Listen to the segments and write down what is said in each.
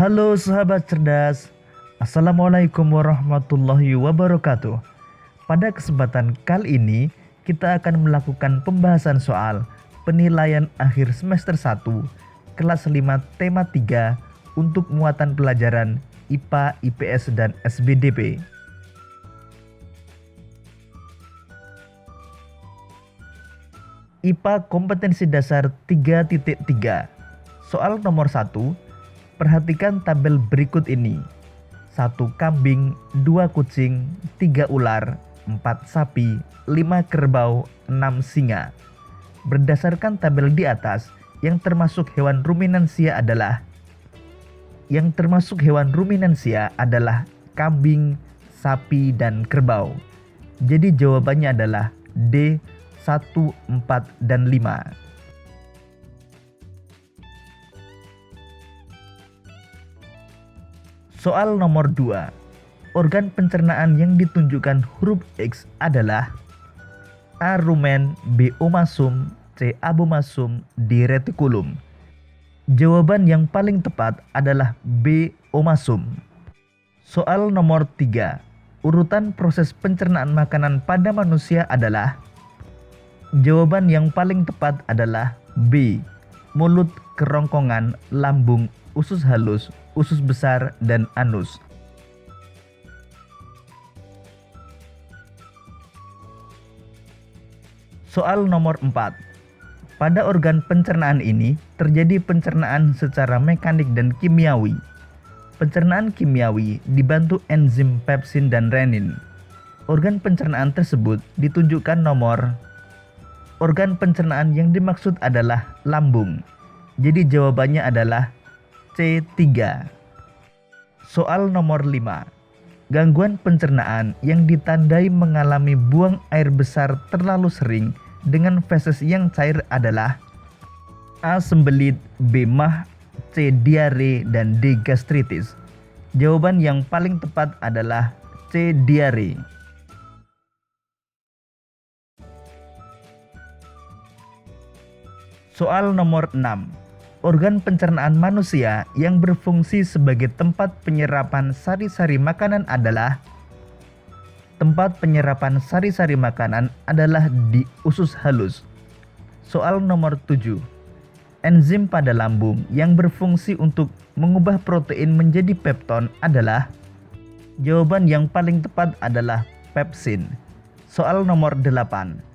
Halo sahabat cerdas, Assalamualaikum warahmatullahi wabarakatuh. Pada kesempatan kali ini, kita akan melakukan pembahasan soal penilaian akhir semester 1, kelas 5 tema 3 untuk muatan pelajaran IPA, IPS, dan SBDP. IPA kompetensi dasar 3.3. Soal nomor 1. Perhatikan tabel berikut ini. 1 kambing, 2 kucing, 3 ular, 4 sapi, 5 kerbau, 6 singa. Berdasarkan tabel di atas, yang termasuk hewan ruminansia adalah kambing, sapi, dan kerbau. Jadi jawabannya adalah D, 1, 4, dan 5. Soal nomor 2. Organ pencernaan yang ditunjukkan huruf X adalah A. Rumen, B. Omasum, C. Abomasum, D. Retikulum. Jawaban yang paling tepat adalah B. Omasum. Soal nomor 3. Urutan proses pencernaan makanan pada manusia adalah. Jawaban yang paling tepat adalah B. Mulut, kerongkongan, lambung, usus halus, usus besar, dan anus. Soal nomor 4. Pada organ pencernaan ini terjadi pencernaan secara mekanik dan kimiawi. Pencernaan kimiawi dibantu enzim pepsin dan renin. Organ pencernaan tersebut ditunjukkan nomor. Organ pencernaan yang dimaksud adalah lambung. Jadi jawabannya adalah C3. Soal nomor 5. Gangguan pencernaan yang ditandai mengalami buang air besar terlalu sering dengan feses yang cair adalah A. Sembelit, B. Mah, C. Diare, dan D. Gastritis. Jawaban yang paling tepat adalah C. Diare. Soal nomor 6. Organ pencernaan manusia yang berfungsi sebagai tempat penyerapan sari-sari makanan adalah. Tempat penyerapan sari-sari makanan adalah di usus halus. Soal nomor 7. Enzim pada lambung yang berfungsi untuk mengubah protein menjadi pepton adalah. Jawaban yang paling tepat adalah pepsin. Soal nomor 8.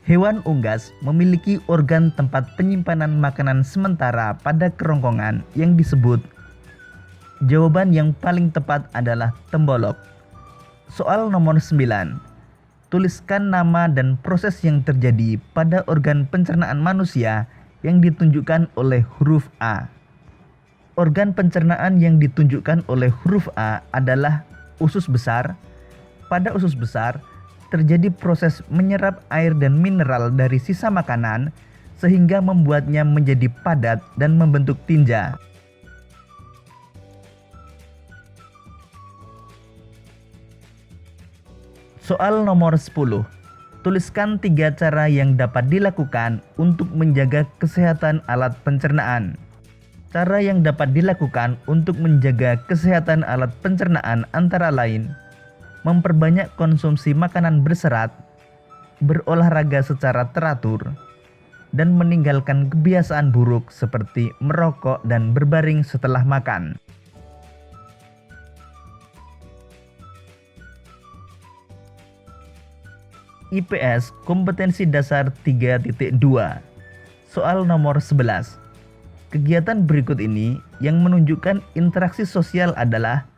Hewan unggas memiliki organ tempat penyimpanan makanan sementara pada kerongkongan yang disebut. Jawaban yang paling tepat adalah tembolok. Soal nomor 9. Tuliskan nama dan proses yang terjadi pada organ pencernaan manusia yang ditunjukkan oleh huruf A. Organ pencernaan yang ditunjukkan oleh huruf A adalah usus besar. Pada usus besar terjadi proses menyerap air dan mineral dari sisa makanan sehingga membuatnya menjadi padat dan membentuk tinja. Soal nomor 10. Tuliskan 3 cara yang dapat dilakukan untuk menjaga kesehatan alat pencernaan. Cara yang dapat dilakukan untuk menjaga kesehatan alat pencernaan antara lain memperbanyak konsumsi makanan berserat, berolahraga secara teratur, dan meninggalkan kebiasaan buruk seperti merokok dan berbaring setelah makan. IPS kompetensi dasar 3.2. Soal nomor 11. Kegiatan berikut ini yang menunjukkan interaksi sosial adalah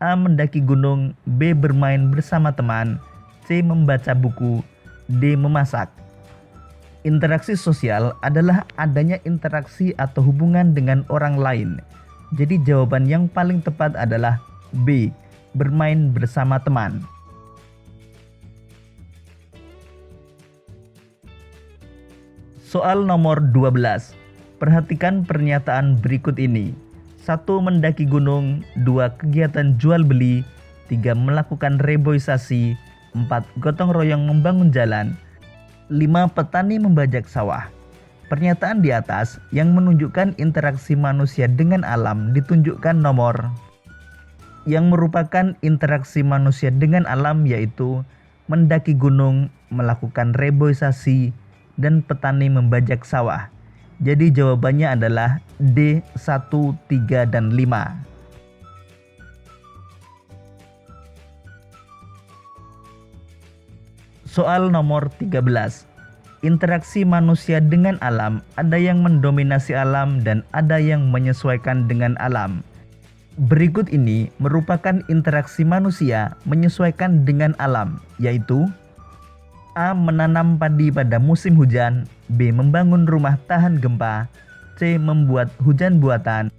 A. Mendaki gunung, B. Bermain bersama teman, C. Membaca buku, D. Memasak. Interaksi sosial adalah adanya interaksi atau hubungan dengan orang lain. Jadi jawaban yang paling tepat adalah B. Bermain bersama teman. Soal nomor 12. Perhatikan pernyataan berikut ini. 1. Mendaki gunung, 2. Kegiatan jual beli, 3. Melakukan reboisasi, 4. Gotong royong membangun jalan, 5. Petani membajak sawah. pernyataan di atas yang menunjukkan interaksi manusia dengan alam ditunjukkan nomor. Yang merupakan interaksi manusia dengan alam yaitu mendaki gunung, melakukan reboisasi, dan petani membajak sawah. Jadi jawabannya adalah D, 1, 3, dan 5. Soal nomor 13. Interaksi manusia dengan alam, ada yang mendominasi alam dan ada yang menyesuaikan dengan alam. Berikut ini merupakan interaksi manusia menyesuaikan dengan alam, yaitu A. Menanam padi pada musim hujan, B. Membangun rumah tahan gempa, C. Membuat hujan buatan,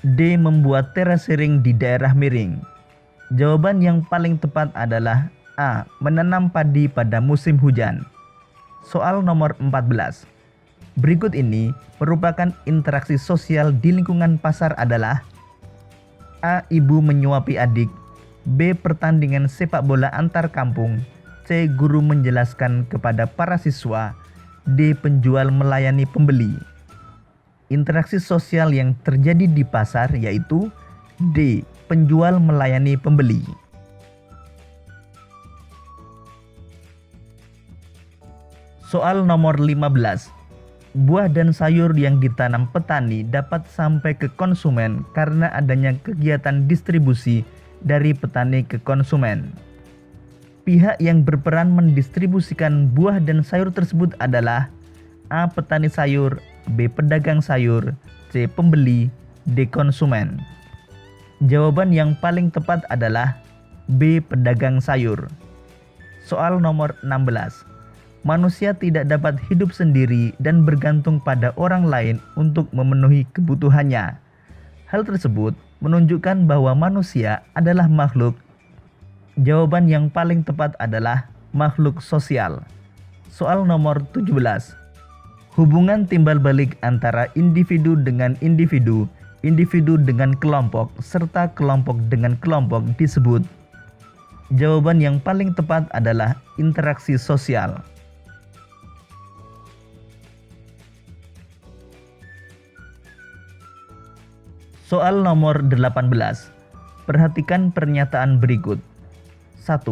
D. Membuat terasering di daerah miring. Jawaban yang paling tepat adalah A. Menanam padi pada musim hujan. Soal nomor 14. Berikut ini merupakan interaksi sosial di lingkungan pasar adalah A. Ibu menyuapi adik, B. Pertandingan sepak bola antar kampung, C. Guru menjelaskan kepada para siswa, D. Penjual melayani pembeli. Interaksi sosial yang terjadi di pasar yaitu D. Penjual melayani pembeli. Soal nomor 15. Buah dan sayur yang ditanam petani dapat sampai ke konsumen karena adanya kegiatan distribusi dari petani ke konsumen. Pihak yang berperan mendistribusikan buah dan sayur tersebut adalah A. Petani sayur, B. Pedagang sayur, C. Pembeli, D. Konsumen. Jawaban yang paling tepat adalah B. Pedagang sayur. Soal nomor 16. Manusia tidak dapat hidup sendiri dan bergantung pada orang lain untuk memenuhi kebutuhannya. Hal tersebut menunjukkan bahwa manusia adalah makhluk. Jawaban yang paling tepat adalah makhluk sosial. Soal nomor 17. Hubungan timbal balik antara individu dengan individu, individu dengan kelompok, serta kelompok dengan kelompok disebut. Jawaban yang paling tepat adalah interaksi sosial. Soal nomor 18. Perhatikan pernyataan berikut. 1.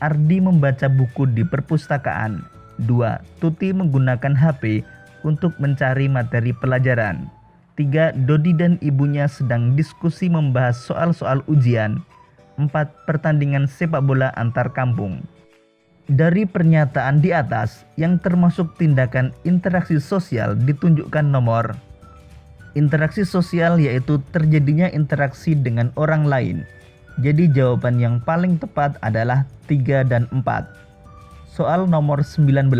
Ardi membaca buku di perpustakaan. 2. Tuti menggunakan HP untuk mencari materi pelajaran. 3. Dodi dan ibunya sedang diskusi membahas soal-soal ujian. 4. Pertandingan sepak bola antar kampung. Dari pernyataan di atas yang termasuk tindakan interaksi sosial ditunjukkan nomor. Interaksi sosial yaitu terjadinya interaksi dengan orang lain. Jadi jawaban yang paling tepat adalah 3 dan 4. Soal nomor 19.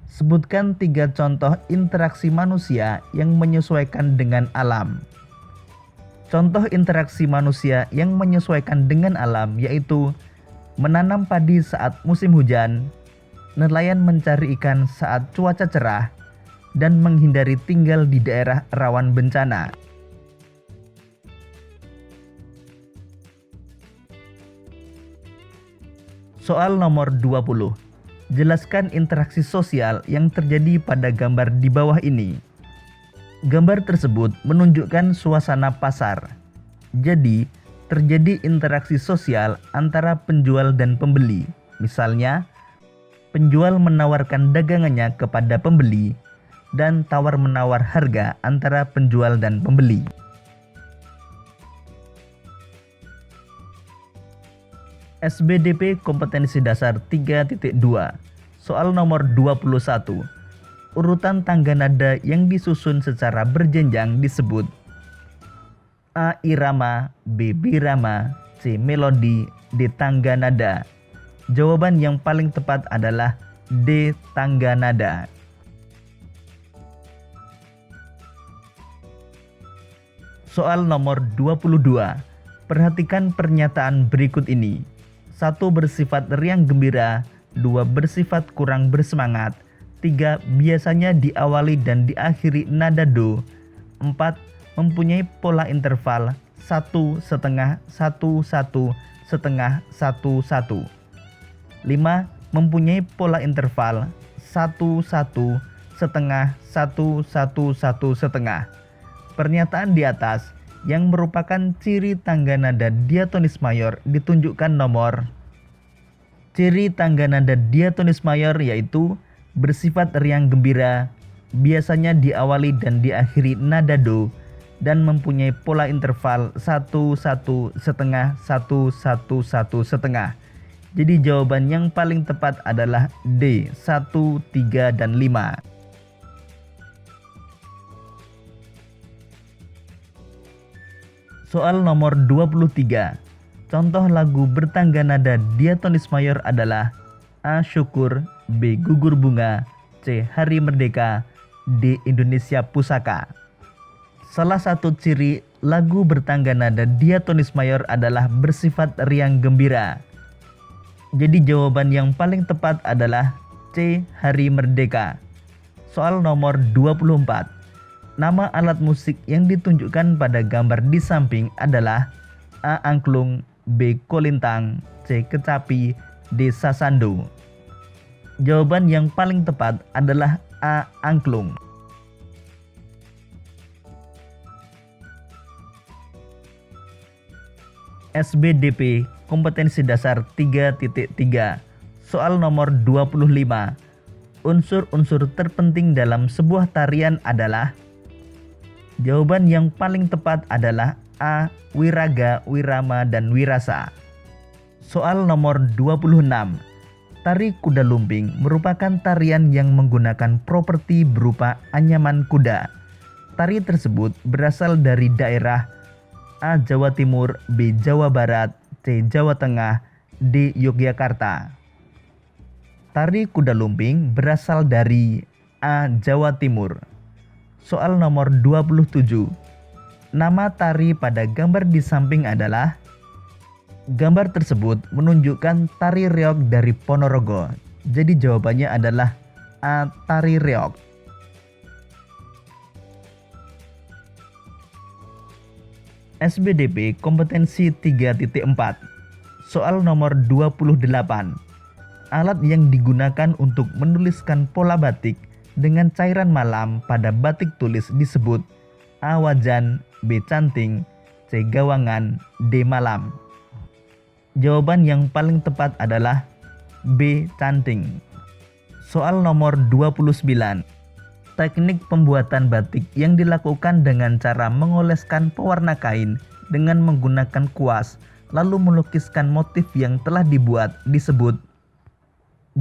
Sebutkan 3 contoh interaksi manusia yang menyesuaikan dengan alam. Contoh interaksi manusia yang menyesuaikan dengan alam yaitu menanam padi saat musim hujan, nelayan mencari ikan saat cuaca cerah, dan menghindari tinggal di daerah rawan bencana. Soal nomor 20. Jelaskan interaksi sosial yang terjadi pada gambar di bawah ini. Gambar tersebut menunjukkan suasana pasar. Jadi, terjadi interaksi sosial antara penjual dan pembeli. Misalnya, penjual menawarkan dagangannya kepada pembeli dan tawar-menawar harga antara penjual dan pembeli. SBDP Kompetensi Dasar 3.2. Soal nomor 21. Urutan tangga nada yang disusun secara berjenjang disebut A. Irama, B. Birama, C. Melodi, D. Tangga nada. Jawaban yang paling tepat adalah D. Tangga nada. Soal nomor 22. Perhatikan pernyataan berikut ini. 1. Bersifat riang gembira. 2. Bersifat kurang bersemangat. 3. Biasanya diawali dan diakhiri nada do. 4. Mempunyai pola interval 1 setengah 1 1 setengah 1 1. 5. Mempunyai pola interval 1 1 setengah, 1, 1, 1, setengah. Pernyataan di atas yang merupakan ciri tangga nada diatonis mayor ditunjukkan nomor. Ciri tangga nada diatonis mayor yaitu bersifat riang gembira, biasanya diawali dan diakhiri nada do, dan mempunyai pola interval 1, 1, setengah, 1, 1, 1, setengah. Jadi jawaban yang paling tepat adalah D, 1, 3, dan 5. Soal nomor 23. Contoh lagu bertangga nada diatonis mayor adalah A. Syukur, B. Gugur Bunga, C. Hari Merdeka, D. Indonesia Pusaka. Salah satu ciri lagu bertangga nada diatonis mayor adalah bersifat riang gembira. Jadi jawaban yang paling tepat adalah C. Hari Merdeka. Soal nomor 24. Nama alat musik yang ditunjukkan pada gambar di samping adalah A. Angklung, B. Kolintang, C. Kecapi, D. Sasando. Jawaban yang paling tepat adalah A. Angklung. SBDP kompetensi dasar 3.3. Soal nomor 25. Unsur-unsur terpenting dalam sebuah tarian adalah. Jawaban yang paling tepat adalah A. Wiraga, wirama, dan wirasa. Soal nomor 26. Tari kuda lumping merupakan tarian yang menggunakan properti berupa anyaman kuda. Tari tersebut berasal dari daerah A. Jawa Timur, B. Jawa Barat, C. Jawa Tengah, D. Yogyakarta. Tari kuda lumping berasal dari A. Jawa Timur. Soal nomor 27. Nama tari pada gambar di samping adalah. Gambar tersebut menunjukkan tari reog dari Ponorogo. Jadi jawabannya adalah A. Tari reog. SBDP kompetensi 3.4. Soal nomor 28. Alat yang digunakan untuk menuliskan pola batik dengan cairan malam pada batik tulis disebut A. Wajan, B. Canting, C. Gawangan, D. Malam. Jawaban yang paling tepat adalah B. Canting. Soal nomor 29. Teknik pembuatan batik yang dilakukan dengan cara mengoleskan pewarna kain dengan menggunakan kuas lalu melukiskan motif yang telah dibuat disebut.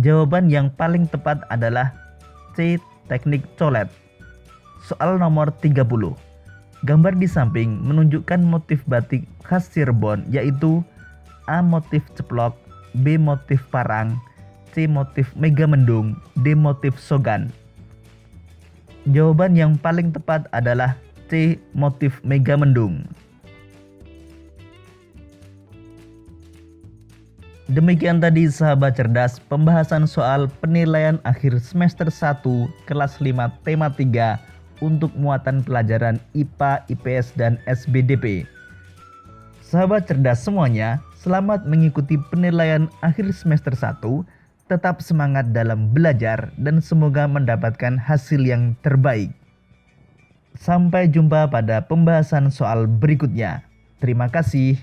Jawaban yang paling tepat adalah C. Teknik colet. Soal nomor 30. Gambar di samping menunjukkan motif batik khas Cirebon yaitu A. Motif ceplok, B. Motif parang, C. Motif megamendung, D. Motif sogan. Jawaban yang paling tepat adalah C. Motif megamendung. Demikian tadi sahabat cerdas pembahasan soal penilaian akhir semester 1 kelas 5 tema 3 untuk muatan pelajaran IPA, IPS, dan SBDP. Sahabat cerdas semuanya, selamat mengikuti penilaian akhir semester 1. Tetap semangat dalam belajar dan semoga mendapatkan hasil yang terbaik. Sampai jumpa pada pembahasan soal berikutnya. Terima kasih.